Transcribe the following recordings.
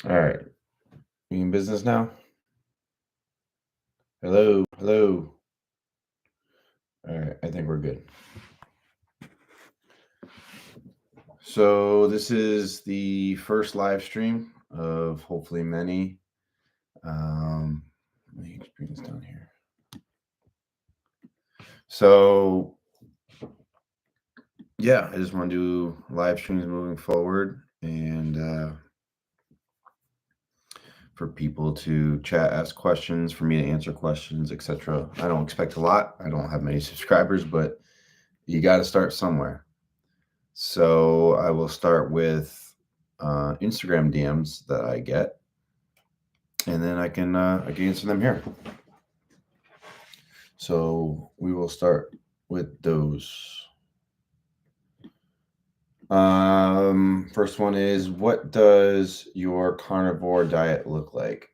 All right. You in business now? Hello. Hello. All right. I think we're good. So, this is the first live stream of hopefully many. Let me just bring this down here. So, yeah, I just want to do live streams moving forward and for people to chat, ask questions, for me to answer questions, etc. I don't expect a lot. I don't have many subscribers, but you got to start somewhere. So I will start with Instagram DMs that I get, and then I can answer them here. So we will start with those. First one is, what does your carnivore diet look like?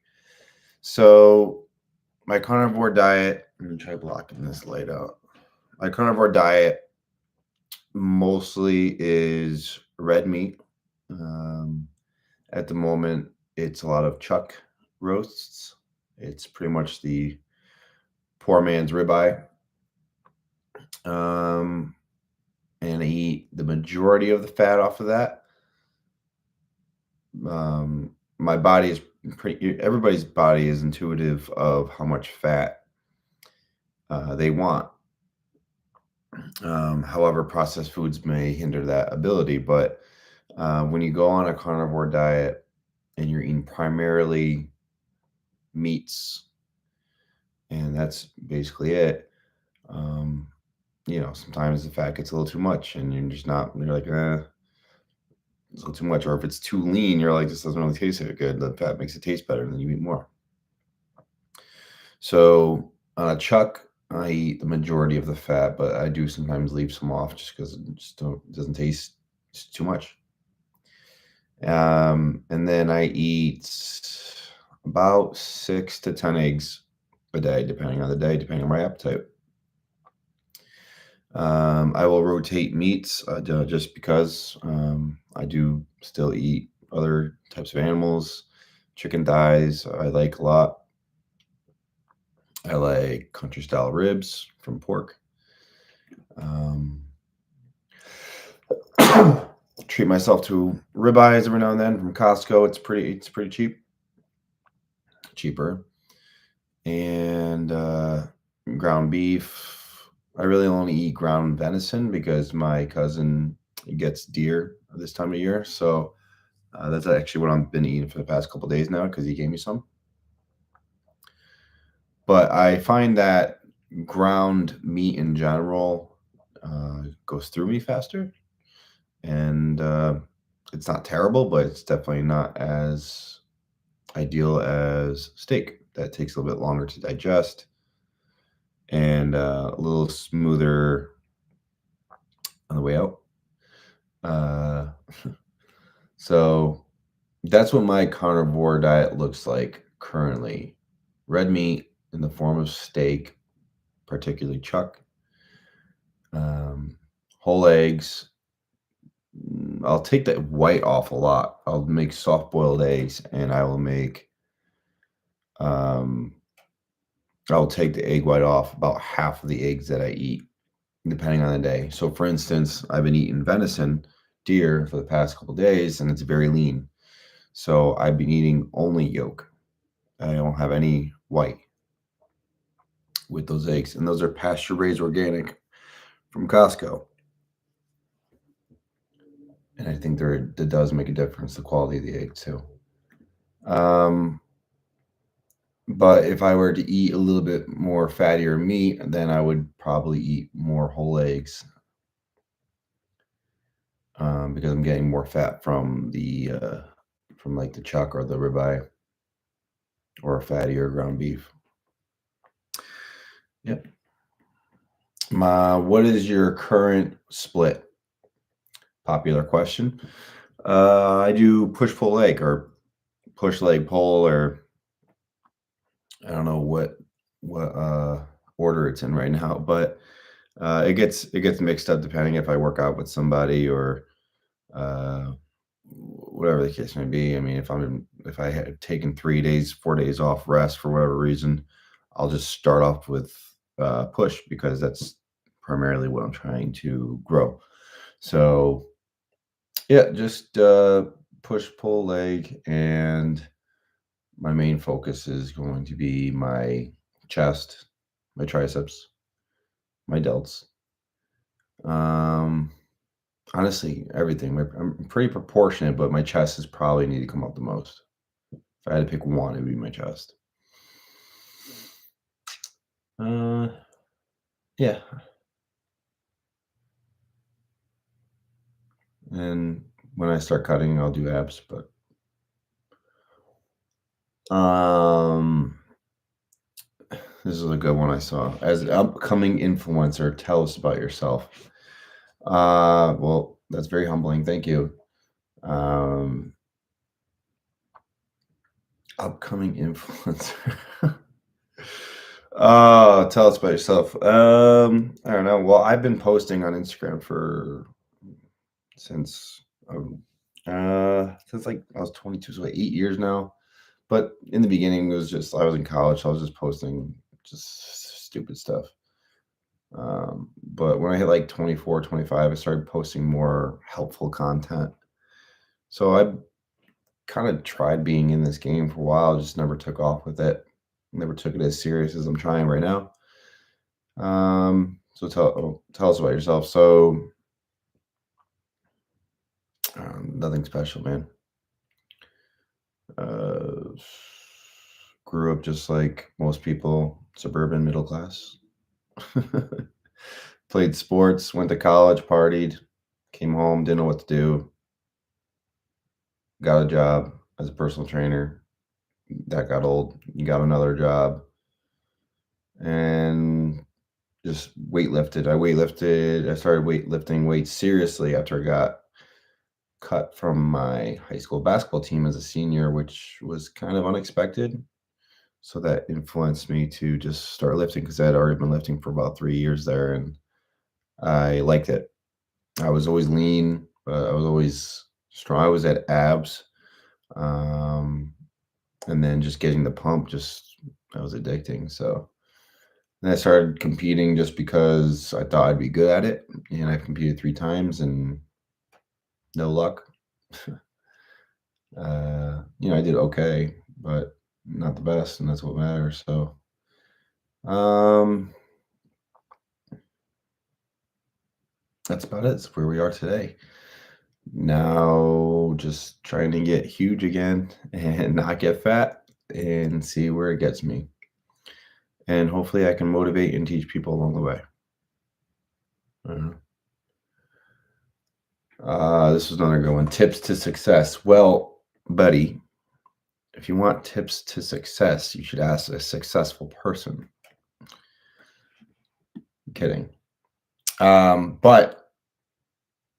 So my carnivore diet, let me try blocking this light out. My carnivore diet mostly is red meat. At the moment, it's a lot of chuck roasts. It's pretty much the poor man's ribeye. And I eat the majority of the fat off of that. My body is everybody's body is intuitive of how much fat they want. However, processed foods may hinder that ability. But when you go on a carnivore diet and you're eating primarily meats, and that's basically it, sometimes the fat gets a little too much and you're like, it's a little too much. Or if it's too lean, you're like, this doesn't really taste that good. The fat makes it taste better, and then you eat more. So on a chuck, I eat the majority of the fat, but I do sometimes leave some off just because it doesn't taste too much. And then I eat about 6 to 10 eggs a day, depending on the day, depending on my appetite. I will rotate meats just because I do still eat other types of animals. Chicken thighs, I like a lot. I like country style ribs from pork. Treat myself to ribeyes every now and then from Costco. It's pretty cheaper. And ground beef. I really only eat ground venison because my cousin gets deer this time of year. So that's actually what I've been eating for the past couple days now because he gave me some. But I find that ground meat in general goes through me faster. And it's not terrible, but it's definitely not as ideal as steak. That takes a little bit longer to digest and a little smoother on the way out. So that's what my carnivore diet looks like currently. Red meat in the form of steak, particularly chuck. Whole eggs. I'll take the white off a lot. I'll make soft boiled eggs, and I will make I'll take the egg white off about half of the eggs that I eat, depending on the day. So, for instance, I've been eating venison, deer, for the past couple days, and it's very lean. So, I've been eating only yolk. I don't have any white with those eggs, and those are pasture raised organic from Costco. And I think that does make a difference, the quality of the egg too. But if I were to eat a little bit more fattier meat, then I would probably eat more whole eggs because I'm getting more fat from like the chuck or the ribeye or fattier ground beef. Yep. What is your current split? Popular question. I do push pull leg or push leg pull, or I don't know what order it's in right now, but it gets mixed up depending if I work out with somebody or whatever the case may be. I mean, if I had taken 3 days, 4 days off rest for whatever reason, I'll just start off with push because that's primarily what I'm trying to grow. So yeah, just push, pull, leg, and my main focus is going to be my chest, my triceps, my delts. Um, Honestly, everything. I'm pretty proportionate, but my chest is probably need to come up the most. If I had to pick one, it'd be my chest. Uh, yeah, and when I start cutting, I'll do abs. But um, this is a good one I saw. As an upcoming influencer, tell us about yourself. Well, that's very humbling. Thank you. Um, Upcoming influencer. Tell us about yourself. I don't know. Well, I've been posting on Instagram for since since like I was 22, so like 8 years now. But in the beginning, it was just I was in college, so I was just posting just stupid stuff. But when I hit like 24, 25, I started posting more helpful content. So I kind of tried being in this game for a while, just never took off with it. Never took it as serious as I'm trying right now. So tell us about yourself. So nothing special, man. Uh, Grew up just like most people, suburban middle class. Played sports, went to college, partied, came home, didn't know what to do, got a job as a personal trainer. That got old. Got another job and just weightlifted. I started weightlifting weights seriously after I got cut from my high school basketball team as a senior, which was kind of unexpected. So that influenced me to just start lifting because I had already been lifting for about 3 years there, and I liked it. I was always lean, but I was always strong. I was at abs, um, and then just getting the pump just that was addicting. So then I started competing just because I thought I'd be good at it, and I've competed 3 times and no luck. I did okay, but not the best, and that's what matters. So, um, that's about it. It's where we are today. Now, just trying to get huge again and not get fat and see where it gets me. And hopefully, I can motivate and teach people along the way. Uh, this is another good one. Tips to success. Well, buddy, if you want tips to success, you should ask a successful person. I'm kidding. But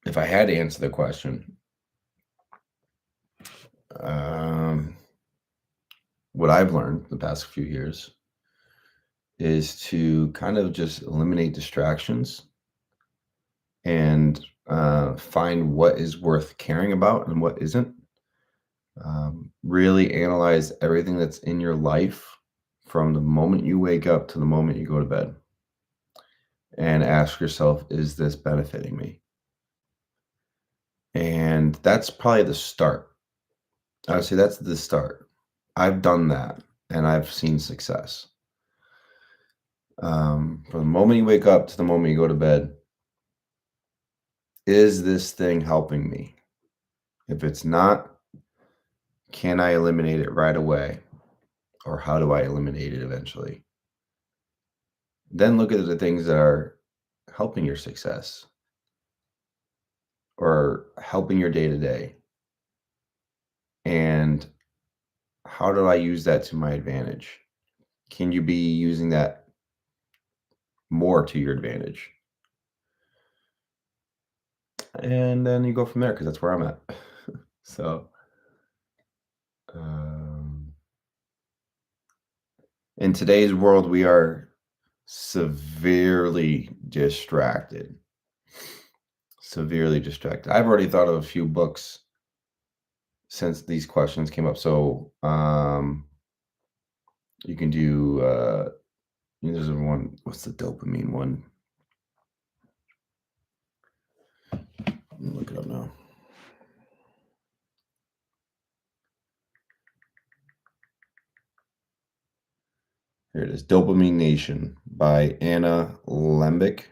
if I had to answer the question, um, what I've learned the past few years is to kind of just eliminate distractions and find what is worth caring about and what isn't. Really analyze everything that's in your life from the moment you wake up to the moment you go to bed and ask yourself, is this benefiting me? And that's probably the start. I would say that's the start. I've done that and I've seen success. From the moment you wake up to the moment you go to bed, is this thing helping me? If it's not, can I eliminate it right away? Or how do I eliminate it eventually? Then look at the things that are helping your success or helping your day to day. And how do I use that to my advantage? Can you be using that more to your advantage? And then you go from there because that's where I'm at. So, um, in today's world, we are severely distracted. Severely distracted. I've already thought of a few books since these questions came up, so you can do there's one. What's the dopamine one? Let me look it up now. Here it is, Dopamine Nation by Anna Lembick.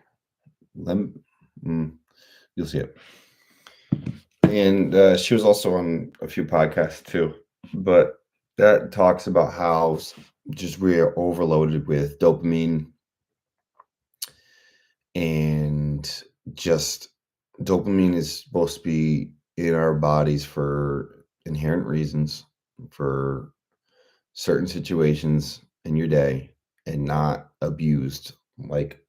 You'll see it. And she was also on a few podcasts too, but that talks about how just we're overloaded with dopamine, and just dopamine is supposed to be in our bodies for inherent reasons, for certain situations in your day, and not abused like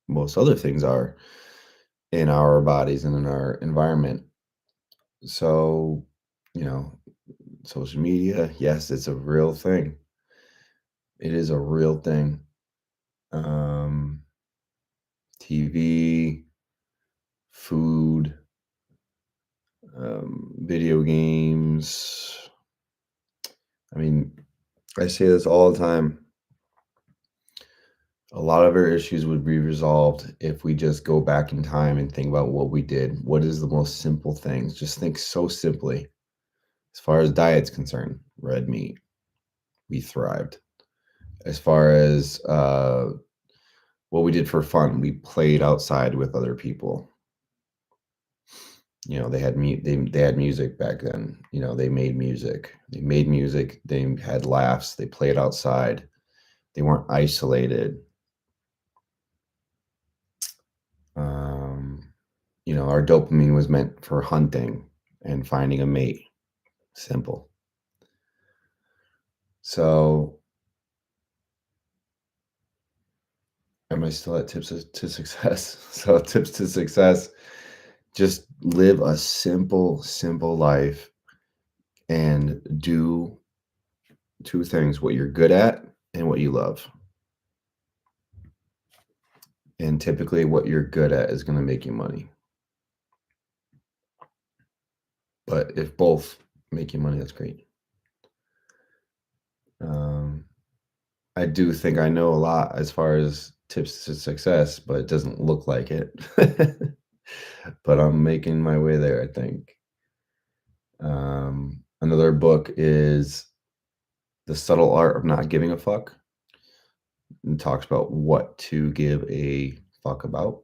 most other things are in our bodies and in our environment. So, you know, social media, yes, it's a real thing. It is a real thing. Um, TV, food, video games. I mean, I say this all the time. A lot of our issues would be resolved if we just go back in time and think about what we did. What is the most simple things? Just think so simply. As far as diet's concerned, red meat, we thrived. As far as what we did for fun, we played outside with other people. They had they had music back then. They made music. They had laughs. They played outside. They weren't isolated. Um, our dopamine was meant for hunting and finding a mate. Simple. So, am I still at tips to success? So, tips to success: just live a simple life and do two things: what you're good at and what you love. And typically, what you're good at is going to make you money. But if both make you money, that's great. I do think I know a lot as far as tips to success, but it doesn't look like it. But I'm making my way there, I think. Another book is The Subtle Art of Not Giving a Fuck. It talks about what to give a fuck about.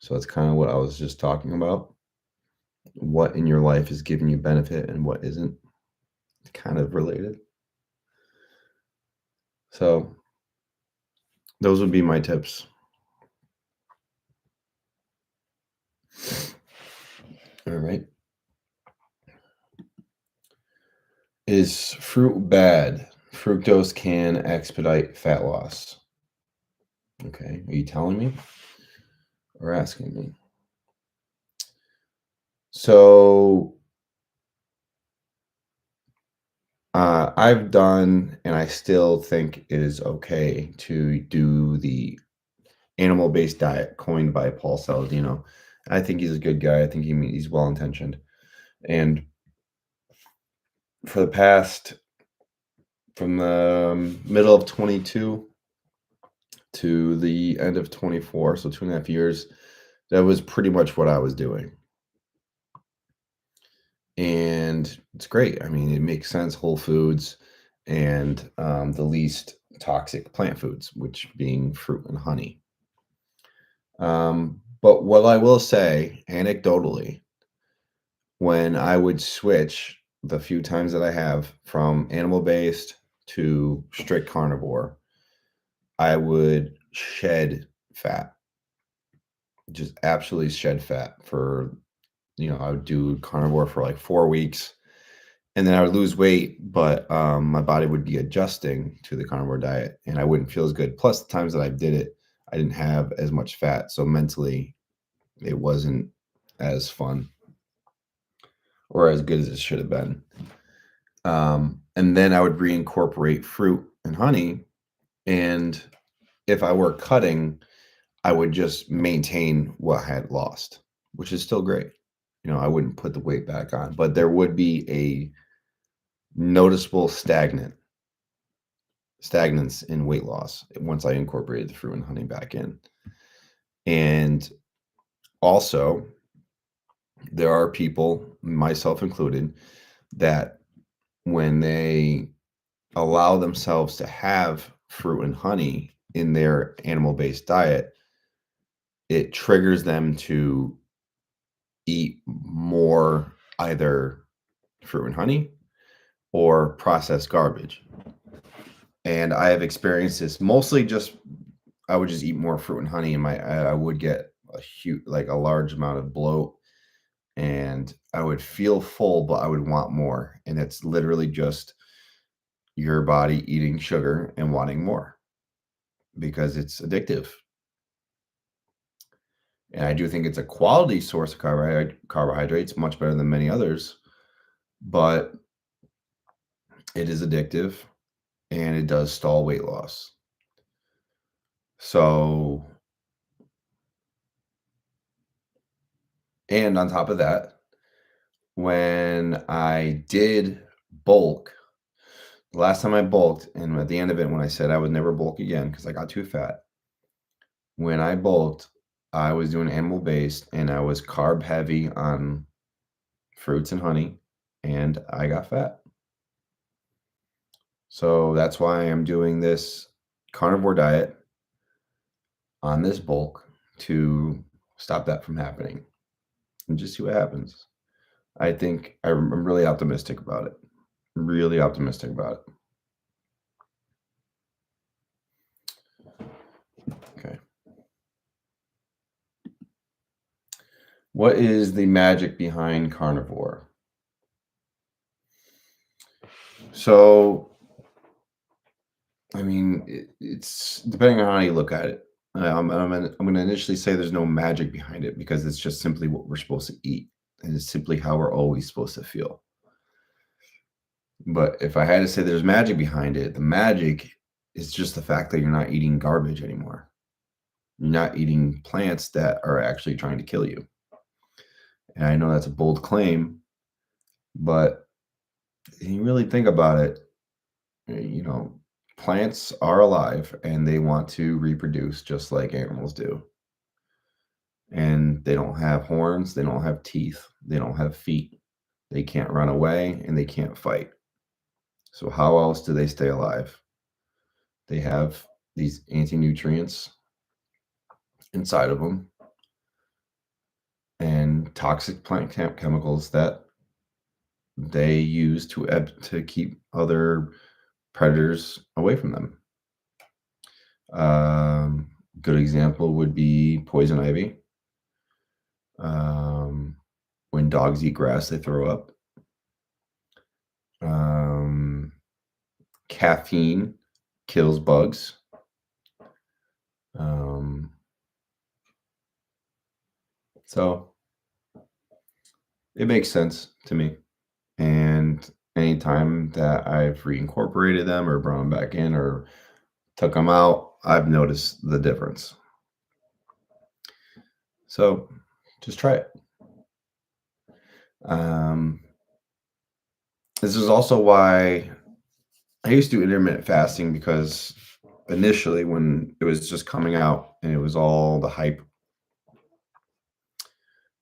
So that's kind of what I was just talking about. What in your life is giving you benefit and what isn't. It's kind of related. So those would be my tips. All right. Is fruit bad? Fructose can expedite fat loss. Okay. Are you telling me or asking me? So I've done, and I still think it is okay to do the animal-based diet coined by Paul Saladino. I think he's a good guy. I think he's well-intentioned. And for the past, from the middle of 22 to the end of 24, so 2.5 years, that was pretty much what I was doing. And it's great. I mean, it makes sense. Whole foods and the least toxic plant foods, which being fruit and honey. But what I will say, anecdotally, when I would switch the few times that I have from animal-based to strict carnivore, I would shed fat, just absolutely shed fat for, I would do carnivore for like 4 weeks, and then I would lose weight, but my body would be adjusting to the carnivore diet and I wouldn't feel as good. Plus, the times that I did it, I didn't have as much fat. So mentally, it wasn't as fun or as good as it should have been. And then I would reincorporate fruit and honey. And if I were cutting, I would just maintain what I had lost, which is still great. I wouldn't put the weight back on, but there would be a noticeable stagnance in weight loss once I incorporated the fruit and honey back in. And also, there are people, myself included, that when they allow themselves to have fruit and honey in their animal-based diet, it triggers them to eat more either fruit and honey or processed garbage. And I have experienced this mostly just I would just eat more fruit and honey and I would get a large amount of bloat and I would feel full, but I would want more. And it's literally just your body eating sugar and wanting more because it's addictive. And I do think it's a quality source of carbohydrates, much better than many others, but it is addictive and it does stall weight loss. So, and on top of that, when I did bulk, the last time I bulked, and at the end of it, when I said I would never bulk again because I got too fat, when I bulked, I was doing animal based and I was carb heavy on fruits and honey, and I got fat. So that's why I'm doing this carnivore diet on this bulk to stop that from happening and just see what happens. I think I'm really optimistic about it. Really optimistic about it. Okay. What is the magic behind carnivore? So, I mean, it's depending on how you look at it. I'm gonna initially say there's no magic behind it because it's just simply what we're supposed to eat, and it's simply how we're always supposed to feel. But if I had to say there's magic behind it, the magic is just the fact that you're not eating garbage anymore. You're not eating plants that are actually trying to kill you. And I know that's a bold claim, but if you really think about it, you know, plants are alive and they want to reproduce just like animals do. And they don't have horns, they don't have teeth, they don't have feet. They can't run away and they can't fight. So how else do they stay alive? They have these anti-nutrients inside of them and toxic plant chemicals that they use to keep other predators away from them. Good example would be poison ivy. When dogs eat grass, they throw up. Um, Caffeine kills bugs. Um, so it makes sense to me. And anytime that I've reincorporated them or brought them back in or took them out, I've noticed the difference. So just try it. Um, this is also why I used to do intermittent fasting because initially when it was just coming out and it was all the hype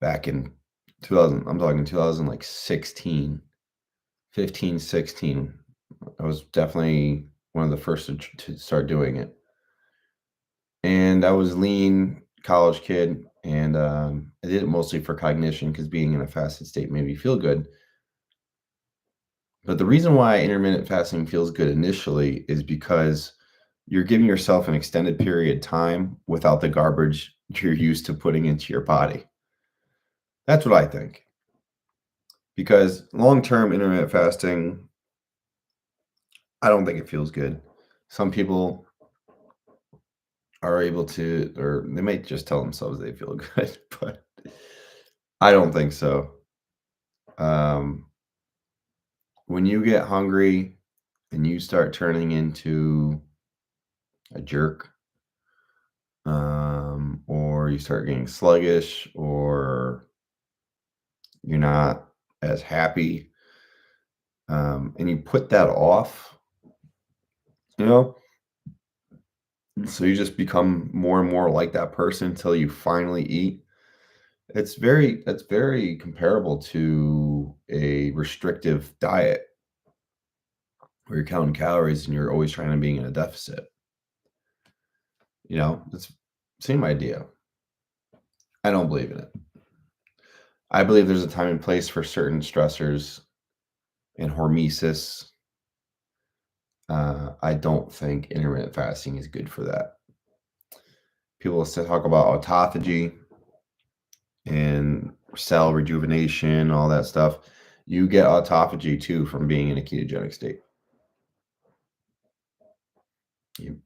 back in 2000, I'm talking 2000 like 16, 15, 16. I was definitely one of the first to start doing it. And I was lean college kid and I did it mostly for cognition because being in a fasted state made me feel good. But the reason why intermittent fasting feels good initially is because you're giving yourself an extended period of time without the garbage you're used to putting into your body. That's what I think. Because long-term intermittent fasting, I don't think it feels good. Some people are able to, or they might just tell themselves they feel good, but I don't think so. Um, when you get hungry and you start turning into a jerk, or you start getting sluggish, or You're not as happy. And you put that off, you know, so you just become more and more like that person until you finally eat. That's very comparable to a restrictive diet where you're counting calories and you're always trying to be in a deficit. It's same idea. I don't believe in it. I believe there's a time and place for certain stressors and hormesis. I don't think intermittent fasting is good for that. People still talk about autophagy and cell rejuvenation, all that stuff. You get autophagy too from being in a ketogenic state. You,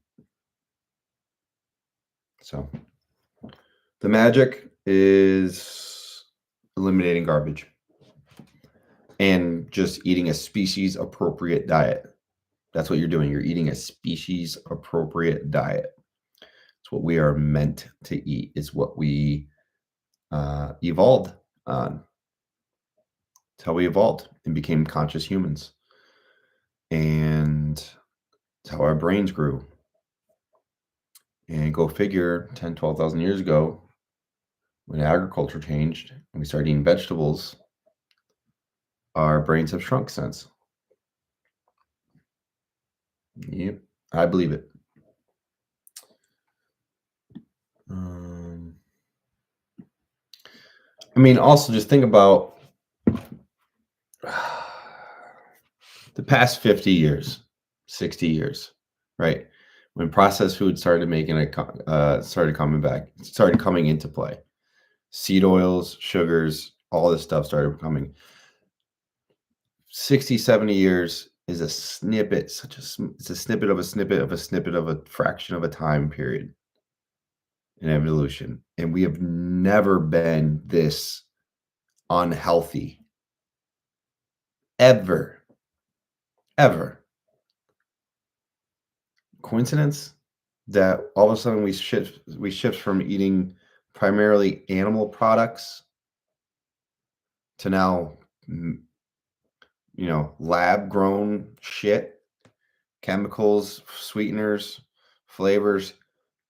so the magic is eliminating garbage and just eating a species appropriate diet. That's what you're doing. You're eating a species appropriate diet. It's what we are meant to eat. It's what we evolved on. It's how we evolved and became conscious humans. And it's how our brains grew. And go figure, 10, 12,000 years ago, when agriculture changed and we started eating vegetables, our brains have shrunk since. Yep, I believe it. Also just think about the past 50 years, 60 years, right? When processed food started started coming into play. Seed oils, sugars, all this stuff started coming. 60, 70 years is a snippet, it's a snippet of a snippet of a snippet of a fraction of a time period in evolution. And we have never been this unhealthy. Ever. Ever. Coincidence that all of a sudden we shift from eating primarily animal products to now lab grown shit, chemicals, sweeteners, flavors,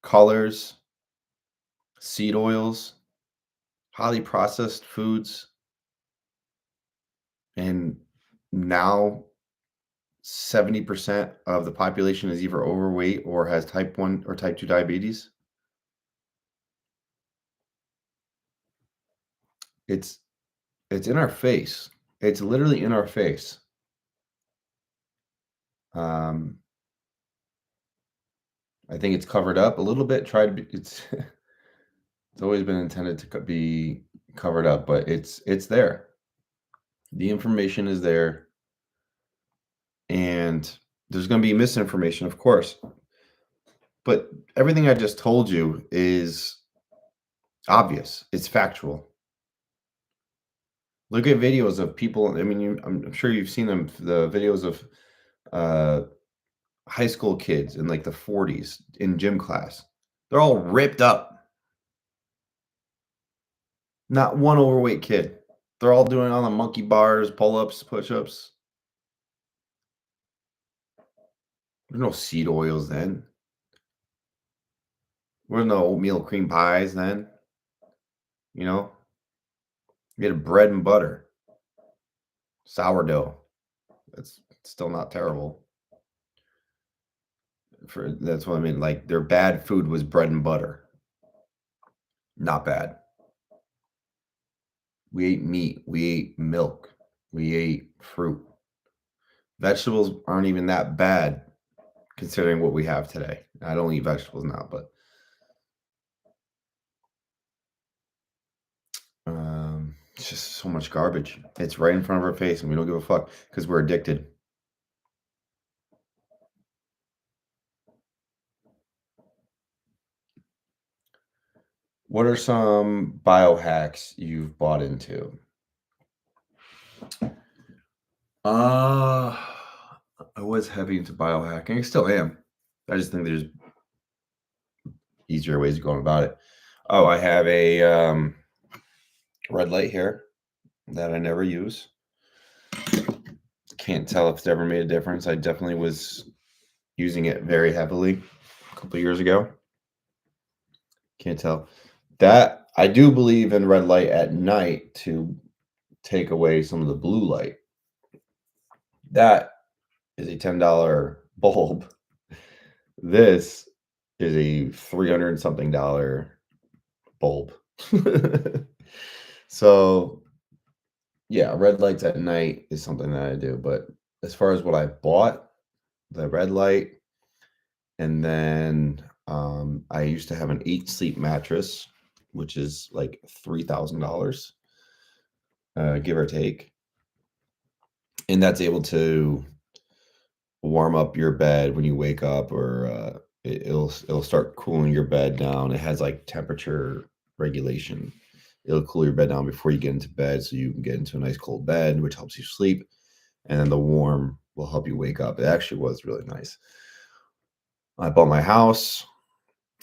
colors, seed oils, highly processed foods. And now 70% of the population is either overweight or has type 1 or type 2 diabetes. It's in our face. It's literally in our face. I think it's covered up a little bit. It's it's always been intended to be covered up, but it's there. The information is there, and there's going to be misinformation, of course. But everything I just told you is obvious. It's factual. Look at videos of people. I'm sure you've seen them. The videos of high school kids in like the 40s in gym class. They're all ripped up. Not one overweight kid. They're all doing on the monkey bars, pull-ups, push-ups. There's no seed oils then. There's no oatmeal cream pies then. You had bread and butter. Sourdough. That's still not terrible. That's what I mean. Like their bad food was bread and butter. Not bad. We ate meat. We ate milk. We ate fruit. Vegetables aren't even that bad considering what we have today. I don't eat vegetables now, but it's just so much garbage. It's right in front of our face and we don't give a fuck because we're addicted. What are some biohacks you've bought into? I was heavy into biohacking. I still am. I just think there's easier ways of going about it. Oh, I have a red light here. that I never use. Can't tell if it's ever made a difference. I definitely was using it very heavily a couple years ago. Can't tell. That I do believe in red light at night to take away some of the blue light. That is a $10 bulb. This is a 300 something dollar bulb. So, yeah, red lights at night is something that I do, but as far as what I bought, the red light, and then, I used to have an 8 sleep mattress, which is like $3,000, give or take, and that's able to warm up your bed when you wake up, or it'll start cooling your bed down. It has like temperature regulation. It'll cool your bed down before you get into bed, so you can get into a nice cold bed, which helps you sleep. And then the warm will help you wake up. It actually was really nice. I bought my house,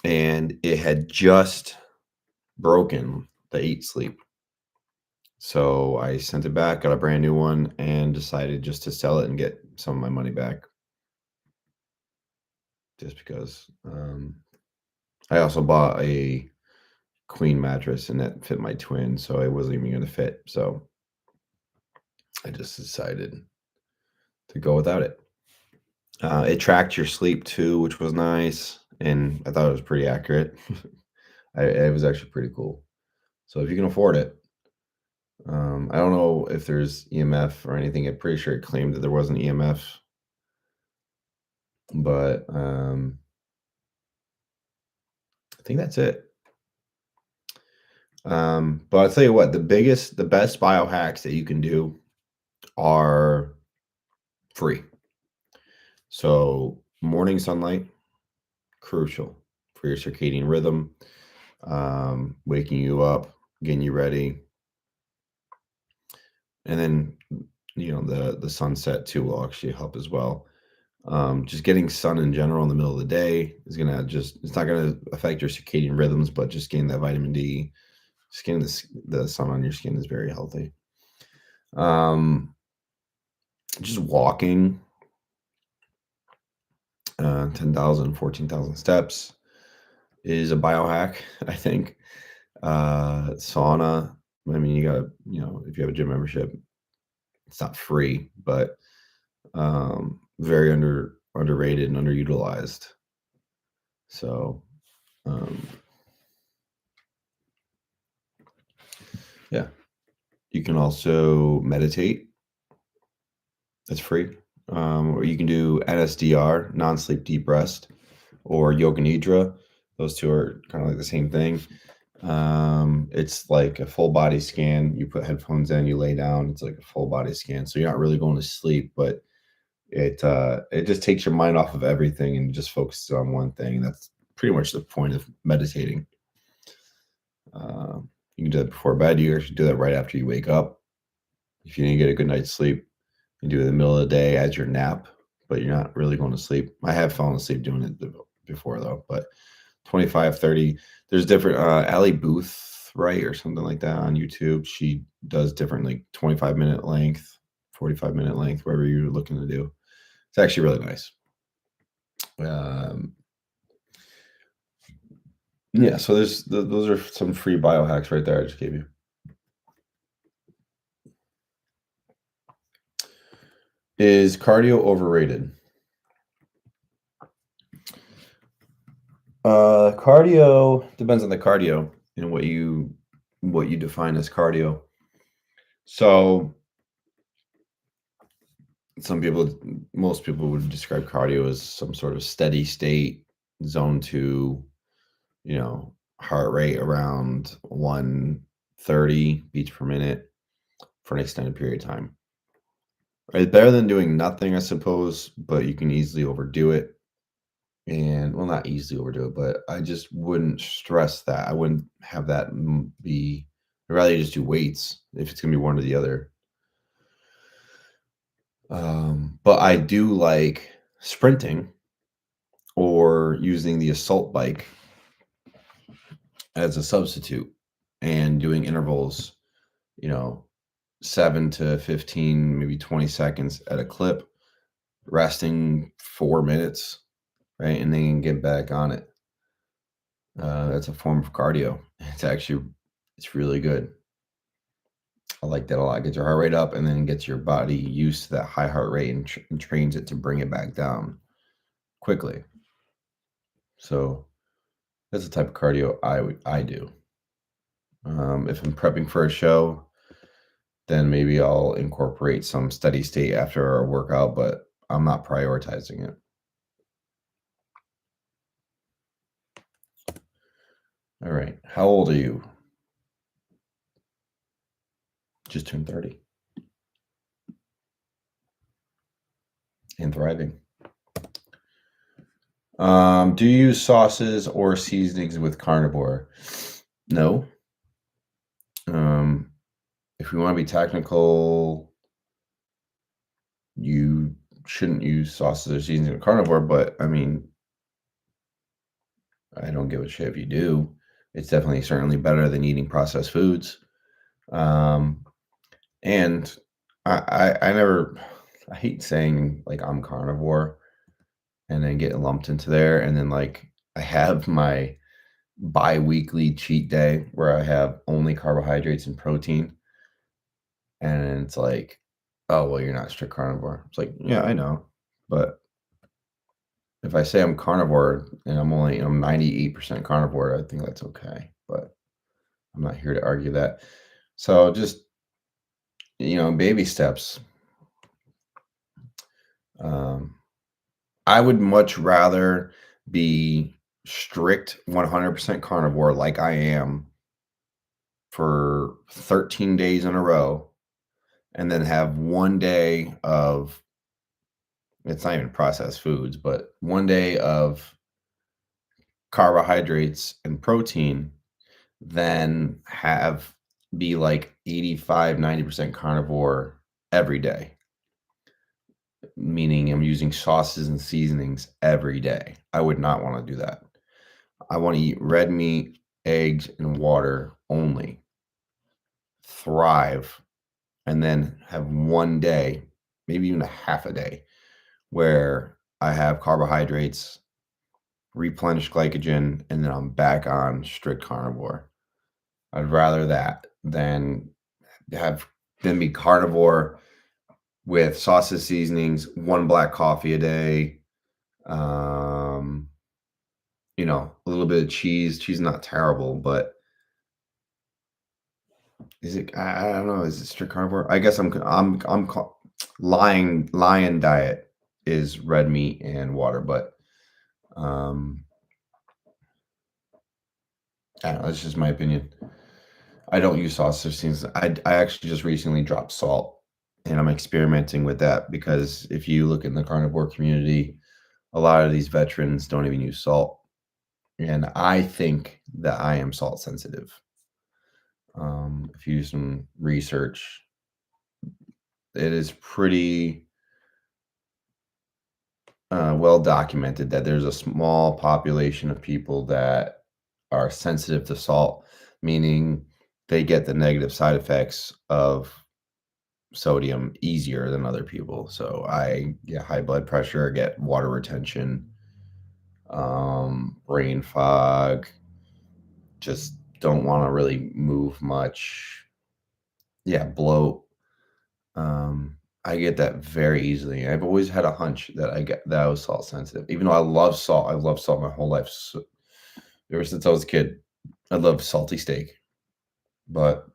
and it had just broken the 8 sleep. So I sent it back, got a brand new one, and decided just to sell it and get some of my money back. Just because. I also bought a queen mattress, and that fit my twin, so it wasn't even gonna fit. So I just decided to go without it. It tracked your sleep too, which was nice, and I thought it was pretty accurate. It was actually pretty cool. So if you can afford it, I don't know if there's EMF or anything. I'm pretty sure it claimed that there wasn't EMF, but I think that's it. But I'll tell you what, the best biohacks that you can do are free. So morning sunlight, crucial for your circadian rhythm, waking you up, getting you ready, and then the sunset too will actually help as well. Just getting sun in general in the middle of the day is gonna it's not gonna affect your circadian rhythms, but just getting that vitamin D, just getting the sun on your skin is very healthy. Um, just walking 10,000, 14,000 steps is a biohack, I think. Sauna, I mean, you gotta, if you have a gym membership, it's not free, but very underrated and underutilized. So, um, yeah, you can also meditate. That's free. Or you can do NSDR, non-sleep deep rest, or yoga nidra. Those two are kind of like the same thing. It's like a full body scan. You put headphones in, you lay down. It's like a full body scan. So you're not really going to sleep, but it just takes your mind off of everything and just focuses on one thing. That's pretty much the point of meditating. You can do that before bed. You actually do that right after you wake up. If you didn't get a good night's sleep, you do it in the middle of the day as your nap, but you're not really going to sleep. I have fallen asleep doing it before though, but 25, 30. There's different Allie Booth, right, or something like that on YouTube. She does different like 25-minute length, 45-minute length, whatever you're looking to do. It's actually really nice. Yeah, so those are some free biohacks right there I just gave you. Is cardio overrated? Cardio depends on the cardio and what you define as cardio. So most people would describe cardio as some sort of steady state, zone two, heart rate around 130 beats per minute for an extended period of time. It's better than doing nothing, I suppose, but you can easily overdo it. And well, not easily overdo it, but I just wouldn't stress that. I wouldn't have that be. I'd rather just do weights if it's gonna be one or the other. But I do like sprinting or using the assault bike as a substitute and doing intervals, you know, 7 to 15, maybe 20 seconds at a clip, resting 4 minutes, right? And then get back on it. That's a form of cardio. It's really good. I like that a lot. Gets your heart rate up and then gets your body used to that high heart rate and trains it to bring it back down quickly. So that's the type of cardio I do. If I'm prepping for a show, then maybe I'll incorporate some steady state after a workout, but I'm not prioritizing it. All right. How old are you? Just turned 30 and thriving. Do you use sauces or seasonings with carnivore? No. Um, if we want to be technical, you shouldn't use sauces or seasonings with carnivore, but I mean, I don't give a shit if you do. It's definitely certainly better than eating processed foods. Um, and I never, I hate saying like I'm carnivore and then getting lumped into there. And then like I have my bi-weekly cheat day where I have only carbohydrates and protein. And it's like, oh, well, you're not strict carnivore. It's like, yeah, I know. But if I say I'm carnivore and I'm 98% carnivore, I think that's okay. But I'm not here to argue that. So just, baby steps. Um, I would much rather be strict 100% carnivore like I am for 13 days in a row and then have one day of, it's not even processed foods, but one day of carbohydrates and protein, then have be like 85, 90% carnivore every day, meaning I'm using sauces and seasonings every day. I would not want to do that. I want to eat red meat, eggs, and water only, thrive, and then have one day, maybe even a half a day, where I have carbohydrates, replenish glycogen, and then I'm back on strict carnivore. I'd rather that have than be carnivore with sauces, seasonings, one black coffee a day, um, a little bit of cheese. Cheese not terrible, but is it? I don't know. Is it strict carnivore? I guess lion diet is red meat and water, but um, I don't know. That's just my opinion. I don't use sauce or seasonings. I actually just recently dropped salt, and I'm experimenting with that because if you look in the carnivore community, a lot of these veterans don't even use salt, and I think that I am salt sensitive. If you do some research, it is pretty well documented that there's a small population of people that are sensitive to salt, meaning they get the negative side effects of sodium easier than other people. So I get high blood pressure, get water retention, brain fog, just don't want to really move much. Yeah, bloat. I get that very easily. I've always had a hunch that I was salt sensitive, even though I love salt. I've loved salt my whole life. So, ever since I was a kid, I loved salty steak, but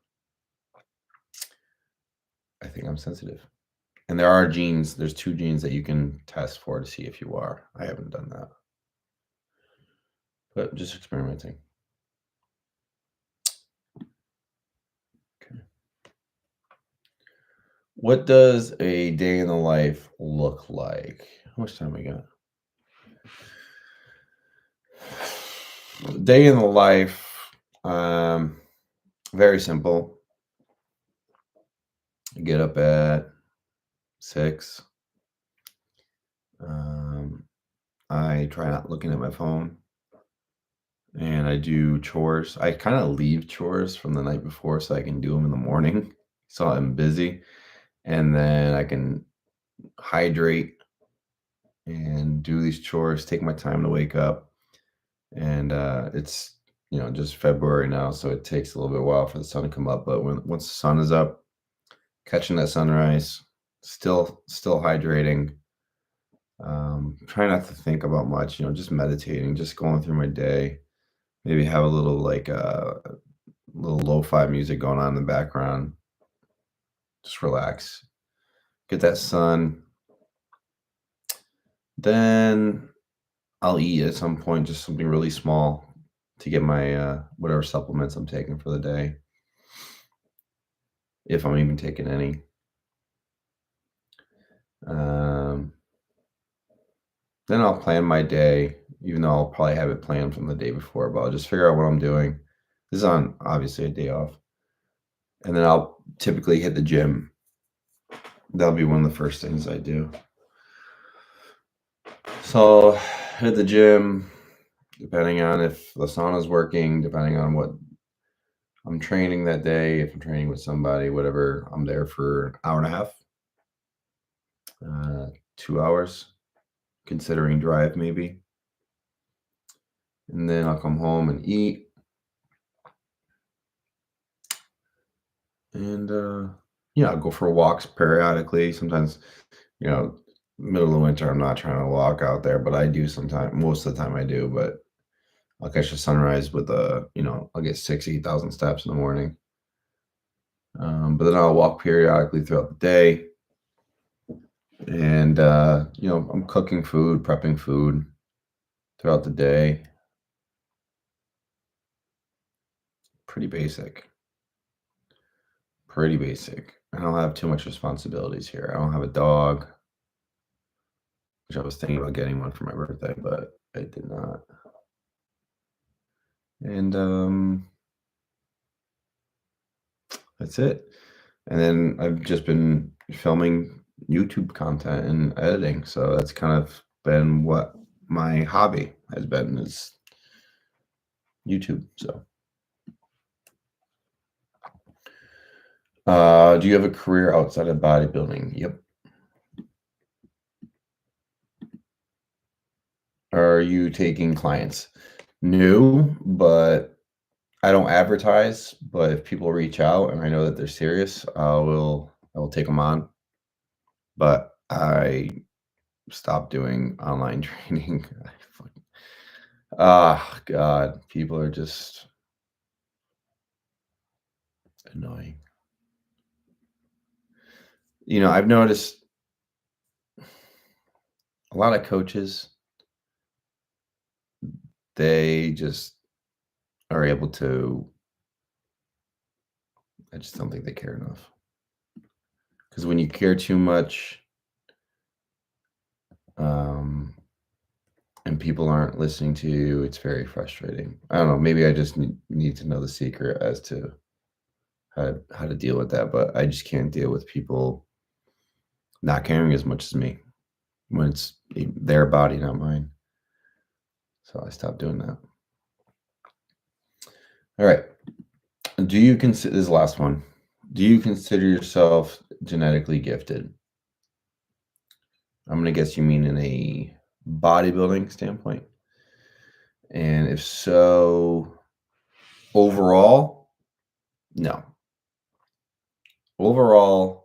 I think I'm sensitive. And there's 2 genes that you can test for to see if you are. I haven't done that, but just experimenting. Okay. What does a day in the life look like? How much time we got? Day in the life, very simple. I get up at 6. Um, I try not looking at my phone, and I do chores. I kind of leave chores from the night before so I can do them in the morning. so I'm busy, and then I can hydrate and do these chores, take my time to wake up. And it's just February now, so it takes a little bit while for the sun to come up. But once the sun is up, catching that sunrise, still hydrating, trying not to think about much, just meditating, just going through my day. Maybe have a little like little lo-fi music going on in the background. Just relax, get that sun. Then I'll eat at some point, just something really small to get my whatever supplements I'm taking for the day, if I'm even taking any. Um, then I'll plan my day, even though I'll probably have it planned from the day before, but I'll just figure out what I'm doing. This is on obviously a day off. And then I'll typically hit the gym. That'll be one of the first things I do. So hit the gym, depending on if the sauna's working, depending on what I'm training that day. If I'm training with somebody, whatever, I'm there for an hour and a half, 2 hours, considering drive maybe. And then I'll come home and eat. And I'll go for walks periodically. Sometimes, you know, middle of the winter, I'm not trying to walk out there, but I do sometimes. Most of the time, I do. But I'll catch the sunrise with I'll get 8,000 steps in the morning. But then I'll walk periodically throughout the day. And I'm cooking food, prepping food throughout the day. Pretty basic. Pretty basic. I don't have too much responsibilities here. I don't have a dog, which I was thinking about getting one for my birthday, but I did not. And that's it. And then I've just been filming YouTube content and editing. So that's kind of been what my hobby has been, is YouTube. So do you have a career outside of bodybuilding? Yep. Are you taking clients? No, but I don't advertise. But if people reach out and I know that they're serious, I will take them on. But I stopped doing online training. Ah, God, people are just annoying. I've noticed a lot of coaches, they just are able to, I just don't think they care enough. Because when you care too much, and people aren't listening to you, it's very frustrating. I don't know. Maybe I just need to know the secret as to how to deal with that, but I just can't deal with people not caring as much as me when it's their body, not mine. So I stopped doing that. All right. Do you consider this last one? Do you consider yourself genetically gifted? I'm gonna guess you mean in a bodybuilding standpoint. And if so, overall, no. Overall,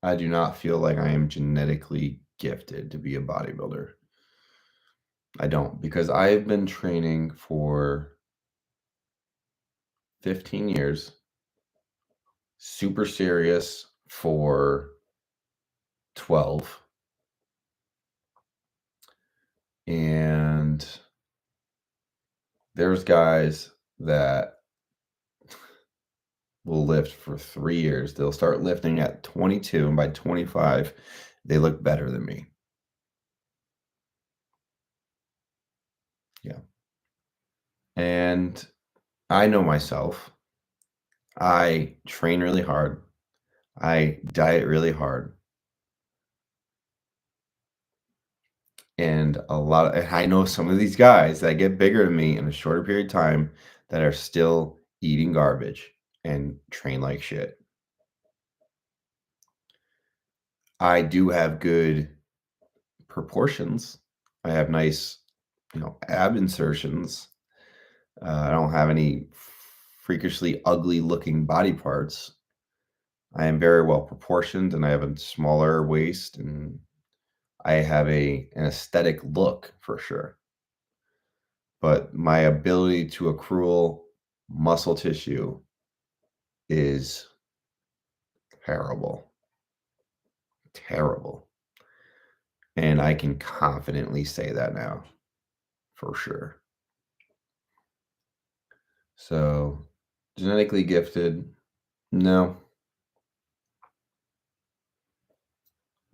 I do not feel like I am genetically gifted to be a bodybuilder. I don't, because I've been training for 15 years, super serious for 12. And there's guys that will lift for 3 years. They'll start lifting at 22, and by 25, they look better than me. Yeah. And I know myself. I train really hard. I diet really hard. And I know some of these guys that get bigger than me in a shorter period of time that are still eating garbage and train like shit. I do have good proportions. I have nice, ab insertions. I don't have any freakishly ugly looking body parts. I am very well proportioned and I have a smaller waist and I have an aesthetic look for sure. But my ability to accrue muscle tissue is terrible. Terrible. And I can confidently say that now for sure. So, genetically gifted, no.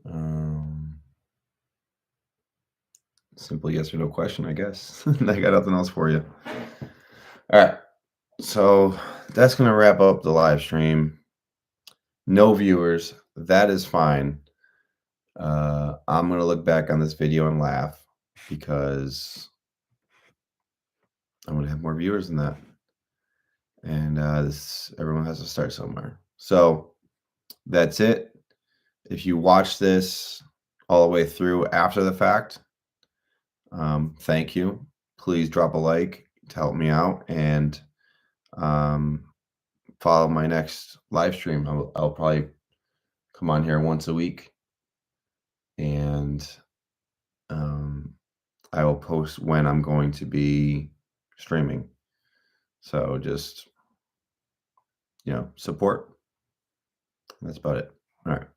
Um, Simple yes or no question, I guess. I got nothing else for you. All right. So that's going to wrap up the live stream. No viewers. That is fine. I'm going to look back on this video and laugh because I'm going to have more viewers than that. And everyone has to start somewhere. So that's it. If you watch this all the way through after the fact, thank you. Please drop a like to help me out and follow my next live stream. I'll probably come on here once a week and I will post when I'm going to be streaming. So just, support. That's about it. All right.